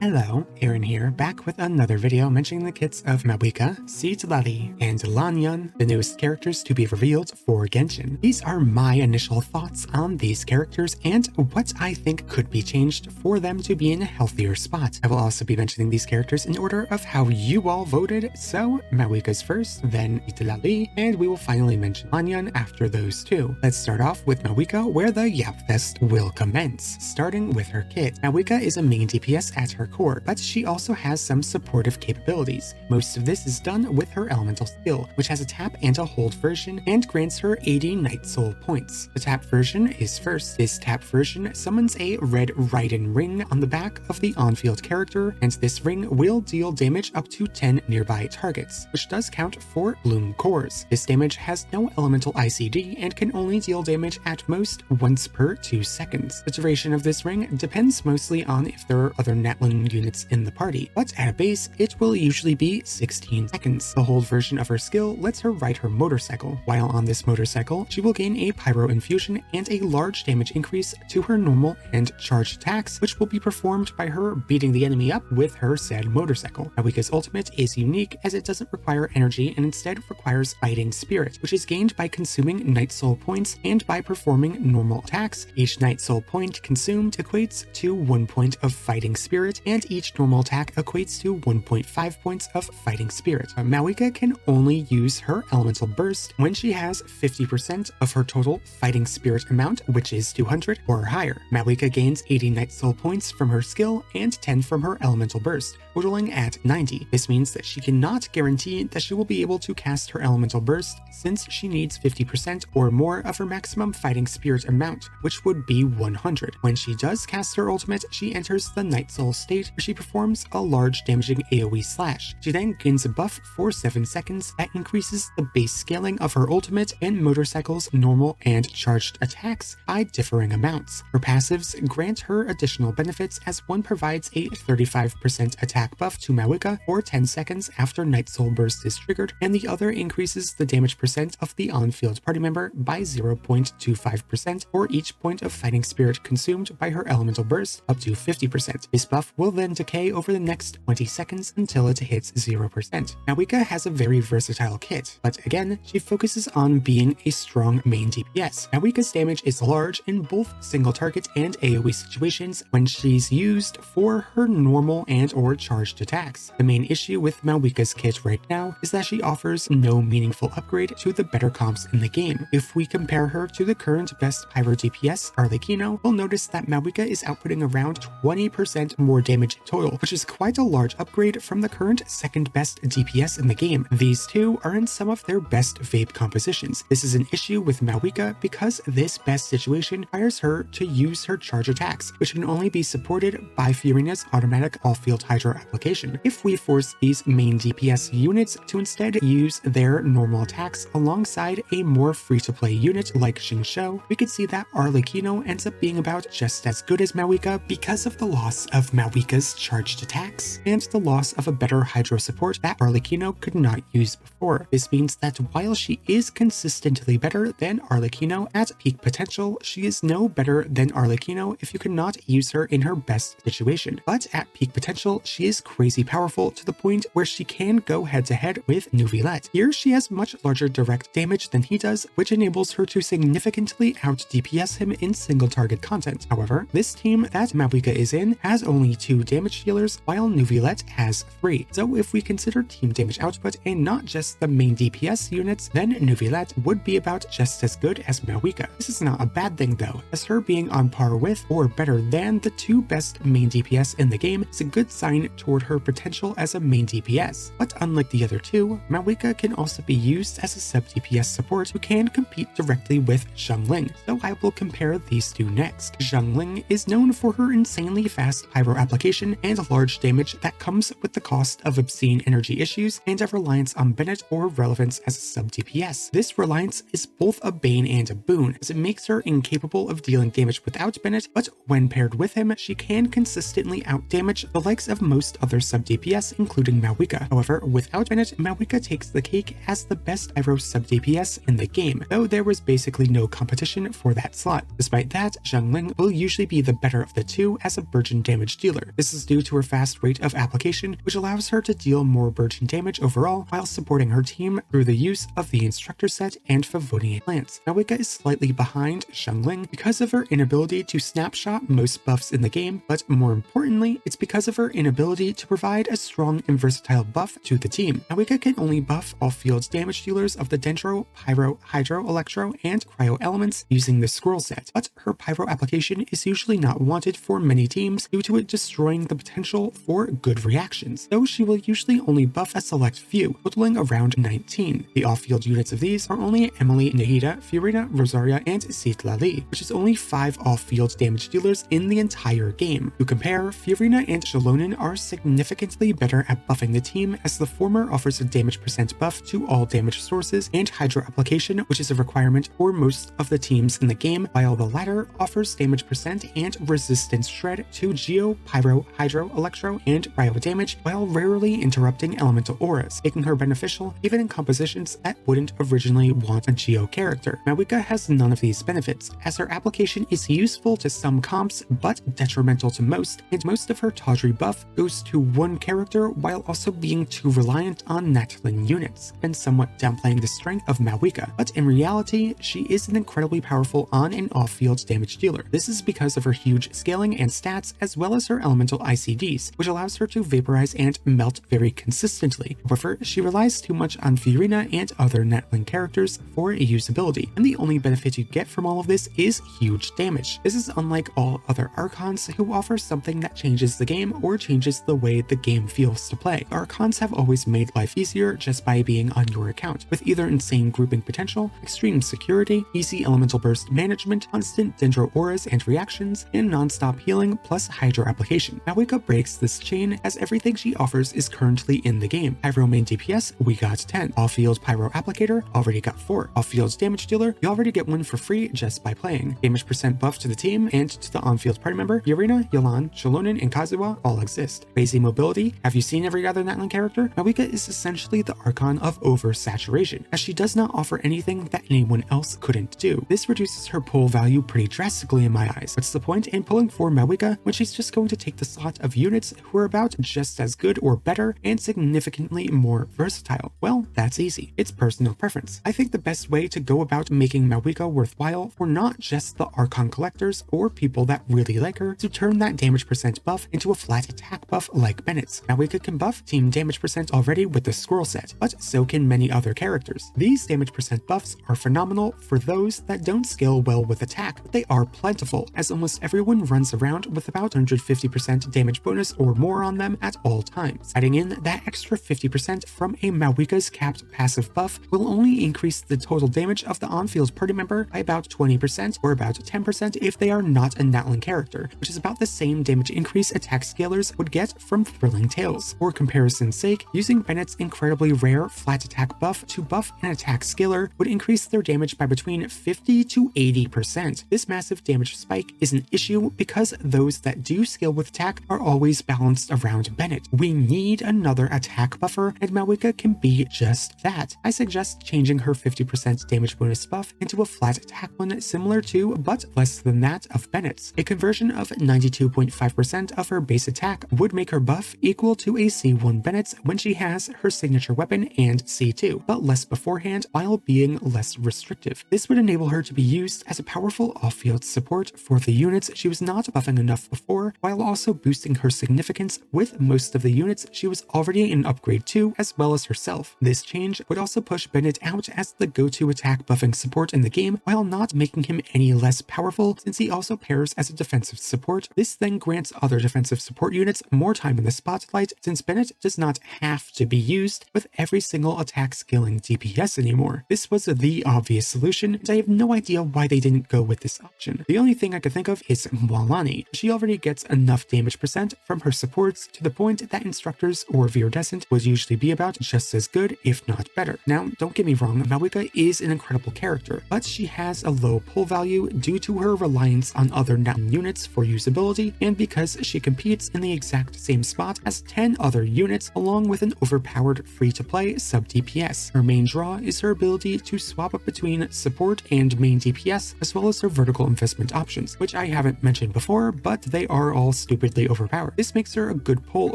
Hello, Aaron here, back with another video mentioning the kits of Mavuika, Citlali, and Lan Yan, the newest characters to be revealed for Genshin. These are my initial thoughts on these characters and what I think could be changed for them to be in a healthier spot. I will also be mentioning these characters in order of how you all voted, so Mavuika's first, then Citlali, and we will finally mention Lan Yan after those two. Let's start off with Mavuika, where the Yap Fest will commence, starting with her kit. Mavuika is a main DPS at her core, but she also has some supportive capabilities. Most of this is done with her elemental skill, which has a tap and a hold version and grants her 80 Night Soul points. The tap version is first. This tap version summons a red Raiden ring on the back of the on-field character, and this ring will deal damage up to 10 nearby targets, which does count for Bloom cores. This damage has no elemental ICD and can only deal damage at most once per 2 seconds. The duration of this ring depends mostly on if there are other Natlan units in the party, but at a base, it will usually be 16 seconds. The hold version of her skill lets her ride her motorcycle. While on this motorcycle, she will gain a pyro infusion and a large damage increase to her normal and charged attacks, which will be performed by her beating the enemy up with her said motorcycle. Mavuika's ultimate is unique as it doesn't require energy and instead requires Fighting Spirit, which is gained by consuming Night Soul points and by performing normal attacks. Each Night Soul point consumed equates to 1 point of Fighting Spirit, and each normal attack equates to 1.5 points of Fighting Spirit. Mavuika can only use her Elemental Burst when she has 50% of her total Fighting Spirit amount, which is 200 or higher. Mavuika gains 80 Night Soul points from her skill and 10 from her Elemental Burst, totaling at 90. This means that she cannot guarantee that she will be able to cast her Elemental Burst since she needs 50% or more of her maximum Fighting Spirit amount, which would be 100. When she does cast her ultimate, she enters the Night Soul state where she performs a large damaging AoE slash. She then gains a buff for 7 seconds that increases the base scaling of her ultimate and motorcycle's normal and charged attacks by differing amounts. Her passives grant her additional benefits, as one provides a 35% attack buff to Mavuika for 10 seconds after Night Soul Burst is triggered, and the other increases the damage percent of the on-field party member by 0.25% for each point of Fighting Spirit consumed by her Elemental Burst up to 50%. This buff will then decay over the next 20 seconds until it hits 0%. Mavuika has a very versatile kit, but again, she focuses on being a strong main DPS. Mavuika's damage is large in both single target and AoE situations when she's used for her normal and or charged attacks. The main issue with Mavuika's kit right now is that she offers no meaningful upgrade to the better comps in the game. If we compare her to the current best pyro DPS, Arlecchino, we'll notice that Mavuika is outputting around 20% more damage in total, which is quite a large upgrade from the current second best DPS in the game. These two are in some of their best vape compositions. This is an issue with Mavuika because this best situation requires her to use her charge attacks, which can only be supported by Furina's automatic all-field Hydro application. If we force these main DPS units to instead use their normal attacks alongside a more free-to-play unit like Xingqiu, we could see that Arlecchino ends up being about just as good as Mavuika because of the loss of Mavuika's charged attacks and the loss of a better Hydro support that Arlecchino could not use before. This means that while she is consistently better than Arlecchino at peak potential, she is no better than Arlecchino if you cannot use her in her best situation. But at peak potential, she is crazy powerful to the point where she can go head-to-head with Neuvillette. Here, she has much larger direct damage than he does, which enables her to significantly out-DPS him in single-target content. However, this team that Mavuika is in has only 2 damage dealers, while Neuvillette has 3. So if we consider team damage output and not just the main DPS units, then Neuvillette would be about just as good as Mavuika. This is not a bad thing though, as her being on par with or better than the 2 best main DPS in the game is a good sign toward her potential as a main DPS. But unlike the other two, Mavuika can also be used as a sub-DPS support who can compete directly with Zhongli, so I will compare these two next. Zhongli is known for her insanely fast pyro application and large damage that comes with the cost of obscene energy issues and a reliance on Bennett or relevance as a sub-DPS. This reliance is both a bane and a boon, as it makes her incapable of dealing damage without Bennett, but when paired with him, she can consistently out-damage the likes of most other sub-DPS, including Mavuika. However, without Bennett, Mavuika takes the cake as the best pyro sub-DPS in the game, though there was basically no competition for that slot. Despite that, Zhongli will usually be the better of the two as a burgeon damage dealer. character. This is due to her fast rate of application, which allows her to deal more burgeon damage overall while supporting her team through the use of the instructor set and Favonian plants. Mavuika is slightly behind Zhongli because of her inability to snapshot most buffs in the game, but more importantly, it's because of her inability to provide a strong and versatile buff to the team. Mavuika can only buff all field damage dealers of the Dendro, Pyro, Hydro, Electro, and Cryo elements using the scroll set, but her Pyro application is usually not wanted for many teams due to it destroying the potential for good reactions, though she will usually only buff a select few, totaling around 19. The off-field units of these are only Emily, Nahida, Fiorina, Rosaria, and Citlali, which is only 5 off-field damage dealers in the entire game. To compare, Fiorina and Shalonin are significantly better at buffing the team, as the former offers a damage percent buff to all damage sources and Hydro application, which is a requirement for most of the teams in the game, while the latter offers damage percent and resistance shred to Geo, Pyro, Hydro, Electro, and Cryo damage, while rarely interrupting elemental auras, making her beneficial even in compositions that wouldn't originally want a Geo character. Mavuika has none of these benefits, as her application is useful to some comps but detrimental to most, and most of her tawdry buff goes to one character while also being too reliant on Natlin units, and somewhat downplaying the strength of Mavuika, but in reality, she is an incredibly powerful on and off-field damage dealer. This is because of her huge scaling and stats, as well as her elemental ICDs, which allows her to vaporize and melt very consistently. However, she relies too much on Fiorina and other Natlin characters for usability, and the only benefit you get from all of this is huge damage. This is unlike all other Archons who offer something that changes the game or changes the way the game feels to play. Archons have always made life easier just by being on your account, with either insane grouping potential, extreme security, easy elemental burst management, constant Dendro auras and reactions, and non-stop healing plus Hydro application. Mavuika breaks this chain, as everything she offers is currently in the game. Pyro main DPS, we got 10. Off-field Pyro applicator, already got 4. Off-field damage dealer, you already get 1 for free just by playing. Damage percent buff to the team and to the on-field party member, Fiorina, Yolan, Shalonin, and Kazuha all exist. Basic mobility, have you seen every other Natlin character? Mavuika is essentially the Archon of oversaturation, as she does not offer anything that anyone else couldn't do. This reduces her pull value pretty drastically in my eyes. What's the point in pulling for Mavuika when she's just going to take the slot of units who are about just as good or better and significantly more versatile? Well, that's easy. It's personal preference. I think the best way to go about making Mavuika worthwhile for not just the Archon collectors or people that really like her to turn that damage percent buff into a flat attack buff like Bennett's. Mavuika can buff team damage percent already with the scroll set, but so can many other characters. These damage percent buffs are phenomenal for those that don't scale well with attack, but they are plentiful, as almost everyone runs around with about 150% damage bonus or more on them at all times. Adding in that extra 50% from a Mavuika's capped passive buff will only increase the total damage of the on-field party member by about 20% or about 10% if they are not a Natlin character, which is about the same damage increase attack scalers would get from Thrilling Tales. For comparison's sake, using Bennett's incredibly rare flat attack buff to buff an attack scaler would increase their damage by between 50 to 80%. This massive damage spike is an issue because those that do scale with attack are always balanced around Bennett. We need another attack buffer, and Mavuika can be just that. I suggest changing her 50% damage bonus buff into a flat attack one similar to, but less than that, of Bennett's. A conversion of 92.5% of her base attack would make her buff equal to a C1 Bennett's when she has her signature weapon and C2, but less beforehand while being less restrictive. This would enable her to be used as a powerful off-field support for the units she was not buffing enough before, while also boosting her significance with most of the units she was already in upgrade to, as well as herself. This change would also push Bennett out as the go-to attack buffing support in the game, while not making him any less powerful, since he also pairs as a defensive support. This then grants other defensive support units more time in the spotlight, since Bennett does not have to be used with every single attack scaling DPS anymore. This was the obvious solution, and I have no idea why they didn't go with this option. The only thing I could think of is Mwalani. She already gets enough damage percent from her supports to the point that instructors or Viridescent would usually be about just as good, if not better. Now, don't get me wrong, Mavuika is an incredible character, but she has a low pull value due to her reliance on other Natlin units for usability, and because she competes in the exact same spot as 10 other units along with an overpowered free-to-play sub-DPS. Her main draw is her ability to swap up between support and main DPS, as well as her vertical investment options, which I haven't mentioned before, but they are all stupid stupidly overpowered. This makes her a good pull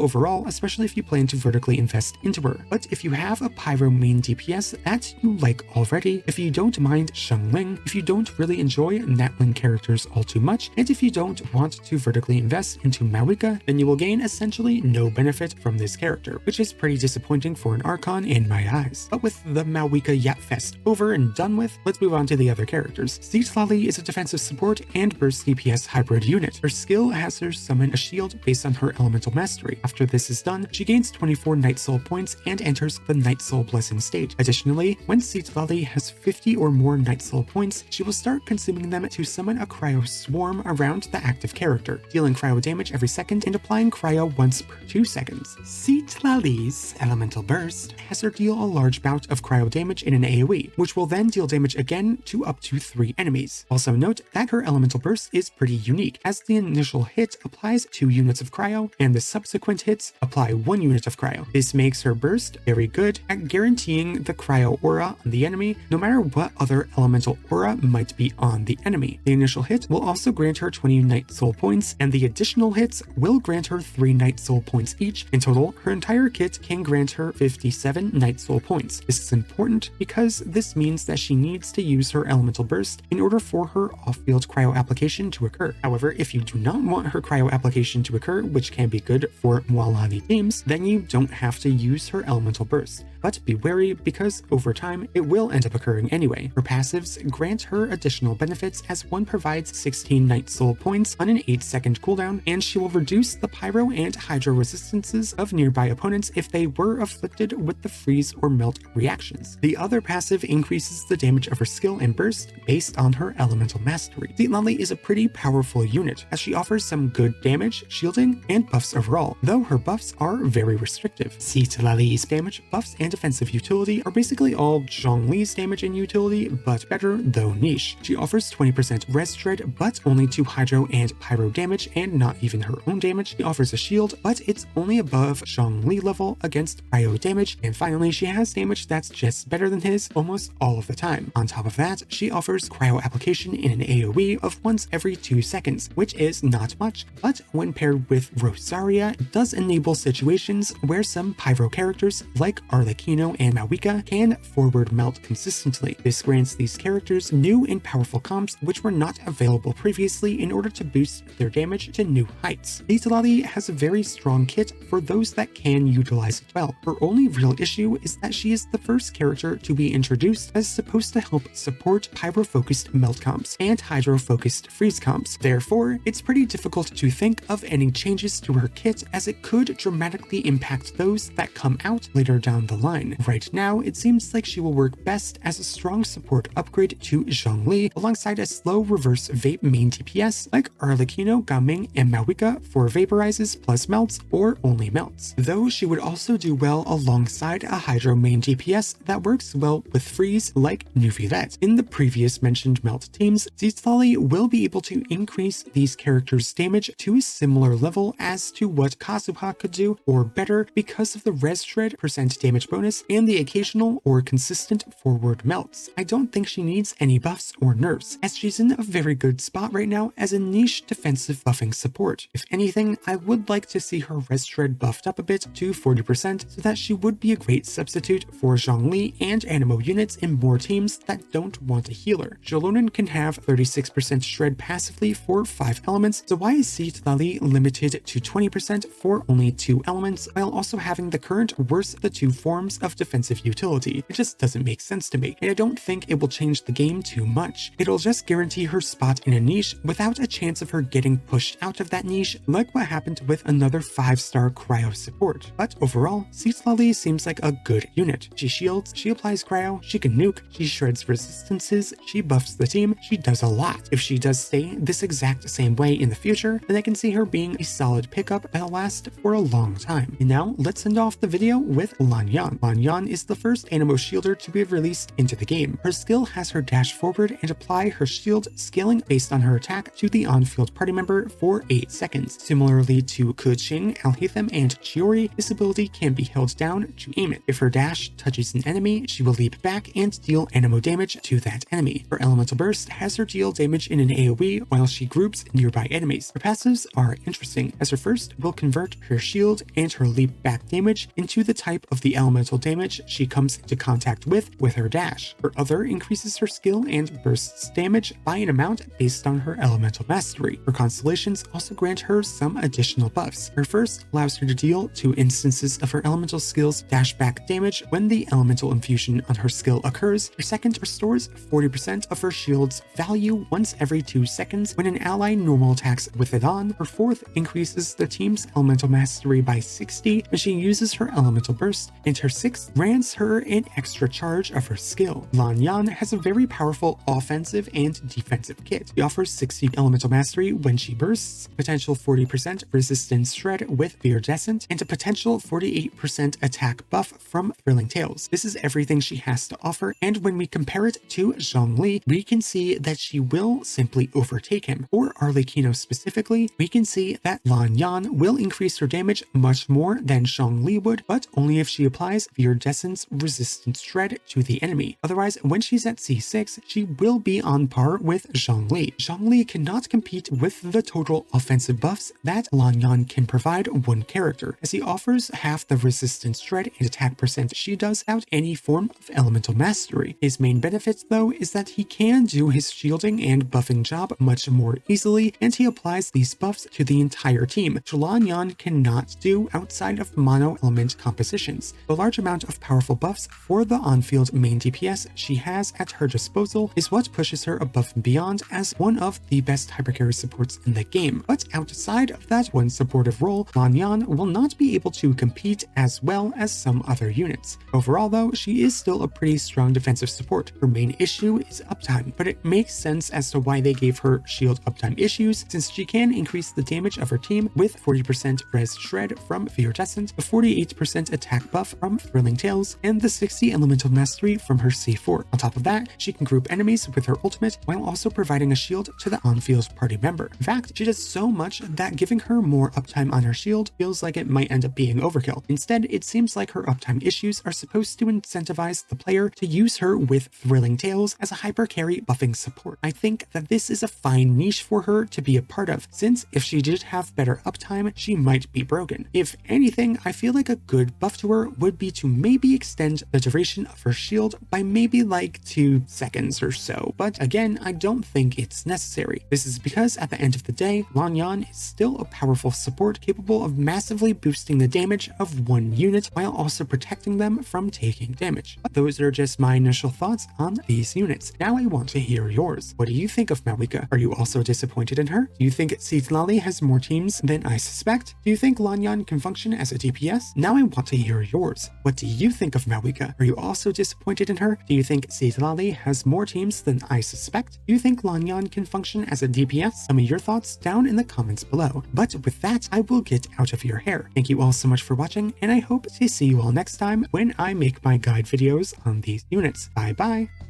overall, especially if you plan to vertically invest into her. But if you have a Pyro main DPS that you like already, if you don't mind Zhongli, if you don't really enjoy Natwin characters all too much, and if you don't want to vertically invest into Mavuika, then you will gain essentially no benefit from this character, which is pretty disappointing for an Archon in my eyes. But with the Mavuika Yapfest over and done with, let's move on to the other characters. Citlali is a defensive support and burst DPS hybrid unit. Her skill has her summon a shield based on her elemental mastery. After this is done, she gains 24 Night Soul points and enters the Night Soul Blessing state. Additionally, when Citlali has 50 or more Night Soul points, she will start consuming them to summon a cryo swarm around the active character, dealing cryo damage every second and applying cryo once per 2 seconds. Citlali's elemental burst has her deal a large bout of cryo damage in an AoE, which will then deal damage again to up to 3 enemies. Also note that her elemental burst is pretty unique, as the initial hit applies 2 units of cryo, and the subsequent hits apply 1 unit of cryo. This makes her burst very good at guaranteeing the cryo aura on the enemy, no matter what other elemental aura might be on the enemy. The initial hit will also grant her 20 Night Soul points, and the additional hits will grant her 3 Night Soul points each. In total, her entire kit can grant her 57 Night Soul points. This is important because this means that she needs to use her elemental burst in order for her off-field cryo application to occur. However, if you do not want her cryo application to occur, which can be good for Mualani teams, then you don't have to use her elemental burst. But be wary, because over time it will end up occurring anyway. Her passives grant her additional benefits, as one provides 16 Night Soul points on an 8-second cooldown, and she will reduce the pyro and hydro resistances of nearby opponents if they were afflicted with the freeze or melt reactions. The other passive increases the damage of her skill and burst based on her elemental mastery. Citlali is a pretty powerful unit, as she offers some good damage, shielding, and buffs overall, though her buffs are very restrictive. Citlali's damage, buffs, and defensive utility are basically all Zhongli's damage and utility, but better, though niche. She offers 20% res shred, but only to hydro and pyro damage, and not even her own damage. She offers a shield, but it's only above Zhongli level against cryo damage, and finally she has damage that's just better than his almost all of the time. On top of that, she offers cryo application in an AoE of once every 2 seconds, which is not much, but when paired with Rosaria, it does enable situations where some pyro characters like Arlecchino and Mavuika can forward melt consistently. This grants these characters new and powerful comps which were not available previously in order to boost their damage to new heights. Citlali has a very strong kit for those that can utilize it well. Her only real issue is that she is the first character to be introduced as supposed to help support pyro-focused melt comps and hydro-focused freeze comps. Therefore, it's pretty difficult to think of any changes to her kit, as it could dramatically impact those that come out later down the line. Right now, it seems like she will work best as a strong support upgrade to Zhongli, alongside a slow reverse vape main DPS like Arlecchino, Gaming, and Mavuika for vaporizes plus melts or only melts. Though she would also do well alongside a hydro main DPS that works well with freeze like Nuvilet. In the previous mentioned melt teams, Citlali will be able to increase these characters' damage to a similar level as to what Kazuha could do, or better, because of the res shred % damage bonus and the occasional or consistent forward melts. I don't think she needs any buffs or nerfs, as she's in a very good spot right now as a niche defensive buffing support. If anything, I would like to see her res shred buffed up a bit to 40% so that she would be a great substitute for Zhongli and Animo units in more teams that don't want a healer. Jolonin can have 36% shred passively for 5 elements, so why is Citlali limited to 20% for only 2 elements, while also having the current worst of the 2 forms of defensive utility? It just doesn't make sense to me, and I don't think it will change the game too much. It'll just guarantee her spot in a niche without a chance of her getting pushed out of that niche, like what happened with another 5-star cryo support. But overall, Citlali seems like a good unit. She shields, she applies cryo, she can nuke, she shreds resistances, she buffs the team, she does a lot. If she does stay this exact same way in the future, then I can see her being a solid pickup that'll last for a long time. And now, let's end off the video with Lan Yan. down. Lan Yan is the first Animo shielder to be released into the game. Her skill has her dash forward and apply her shield, scaling based on her attack to the on-field party member for 8 seconds. Similarly to Kuching, Alhaitham, and Chiori, this ability can be held down to aim it. If her dash touches an enemy, she will leap back and deal Animo damage to that enemy. Her elemental burst has her deal damage in an AoE while she groups nearby enemies. Her passives are interesting, as her first will convert her shield and her leap back damage into the type of the elemental damage she comes into contact with her dash. Her other increases her skill and bursts damage by an amount based on her elemental mastery. Her constellations also grant her some additional buffs. Her first allows her to deal 2 instances of her elemental skill's dash back damage when the elemental infusion on her skill occurs. Her second restores 40% of her shield's value once every 2 seconds when an ally normal attacks with it on. Her fourth increases the team's elemental mastery by 60 when she uses her elemental burst, and her sixth grants her an extra charge of her skill. Lan Yan has a very powerful offensive and defensive kit. She offers 60 elemental mastery when she bursts, potential 40% resistance shred with Viridescent, and a potential 48% attack buff from Thrilling Tales. This is everything she has to offer, and when we compare it to Zhongli, we can see that she will simply overtake him. For Arlecchino specifically, we can see that Lan Yan will increase her damage much more than Zhongli would, but only if she applies Viridescent's resistance shred to the enemy. Otherwise, when she's at C6, she will be on par with Zhongli. Zhongli cannot compete with the total offensive buffs that Lan Yan can provide one character, as he offers half the resistance shred and attack percent she does without any form of elemental mastery. His main benefit, though, is that he can do his shielding and buffing job much more easily, and he applies these buffs to the entire team, which Lan Yan cannot do outside of mono-element compositions. The large amount of powerful buffs for the on-field main DPS she has at her disposal is what pushes her above and beyond as one of the best hypercarry supports in the game. But outside of that one supportive role, Lan Yan will not be able to compete as well as some other units. Overall though, she is still a pretty strong defensive support. Her main issue is uptime, but it makes sense as to why they gave her shield uptime issues, since she can increase the damage of her team with 40% res shred from Viridescent, the 48% attack buff from Thrilling Tales, and the 60 elemental mastery from her C4. On top of that, she can group enemies with her ultimate while also providing a shield to the on-field party member. In fact, she does so much that giving her more uptime on her shield feels like it might end up being overkill. Instead, it seems like her uptime issues are supposed to incentivize the player to use her with Thrilling Tales as a hyper carry buffing support. I think that this is a fine niche for her to be a part of, since if she did have better uptime, she might be broken. If anything, I feel like a good buff to her would be to maybe extend the duration of her shield by maybe like 2 seconds or so, but again, I don't think it's necessary. This is because at the end of the day, Lan Yan is still a powerful support capable of massively boosting the damage of one unit while also protecting them from taking damage. But those are just my initial thoughts on these units. Now I want to hear yours. What do you think of Mavuika? Are you also disappointed in her? Do you think Citlali has more teams than I suspect? Do you think Lan Yan can function as a DPS? Now I want to hear yours. What do you think of Mavuika? Are you also disappointed in her? Do you think Citlali has more teams than I suspect? Do you think Lan Yan can function as a DPS? Tell me your thoughts down in the comments below. But with that, I will get out of your hair. Thank you all so much for watching, and I hope to see you all next time when I make my guide videos on these units. Bye bye!